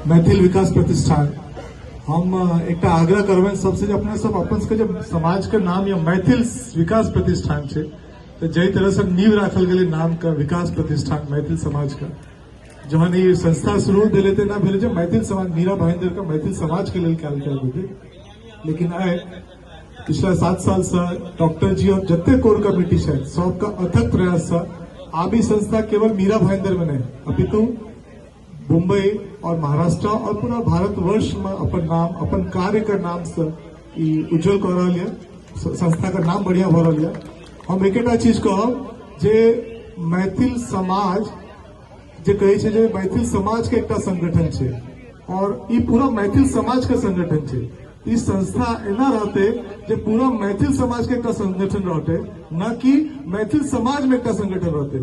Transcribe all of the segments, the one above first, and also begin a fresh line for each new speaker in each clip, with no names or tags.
मैथिल विकास प्रतिष्ठान हम एक आग्रह करबे सबसे अपने सब अपन सबके जब समाज के नाम या मैथिल विकास प्रतिष्ठान है तो जई तरह से नींव राखल गए नाम का विकास प्रतिष्ठान मैथिल समाज का जहन ये संस्था शुरू दे लेते ना भेले मैथिल समाज मीरा भाईंदर का मैथिल समाज के लिए ख्याल कर देते लेकिन आए पिछला 7 साल से डॉक्टर जी और जत्ते कोर कमेटी है सबका अथक प्रयास से आबी संस्था केवल मीरा भाईंदर में नहीं अपितु मुंबई और महाराष्ट्र और पूरा भारतवर्ष में अपन नाम अपन कार्य का नाम से उज्जवल कर रहा है संस्था का नाम बढ़िया हो रहा है। हम एक चीज कहब जे मैथिल समाज जे कहे छे जे मैथिल समाज के एक संगठन छे और ये पूरा मैथिल समाज का संगठन छे। इस संस्था एना रहते जे पूरा मैथिल समाज के एक संगठन रहते न कि मैथिल समाज में एक संगठन रहते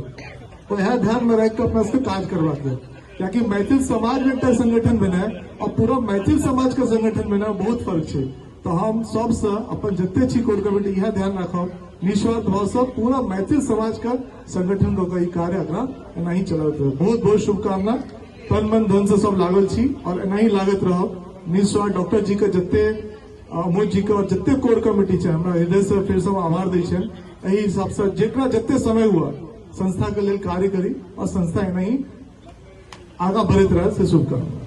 तो यह ध्यान में रख अपना कार्य करवाते क्योंकि मैथिल समाज में एक संगठन बना और पूरा मैथिल समाज का संगठन बना बहुत फर्क है। तो हम सब से अपन जितने छी कोर कमेटी यह ध्यान रखो निस्वार्थ भाव से पूरा मैथिल समाज का संगठन का कार्य अगला एना ही चलाते रहो। बहुत बहुत शुभकामना तन मन धन से सब लागल छी और एना ही लागत रहो निस्वार्थ डॉक्टर जी के जितने अमोद जी के और जितने कोर कमेटी है हमारा हृदय से फिर से आभार दै छे। यही हिसाब से जेकरा जितने समय हुआ संस्था के लिए कार्य करी और संस्था एना ही आगा बढ़त रहे से शुभकामना।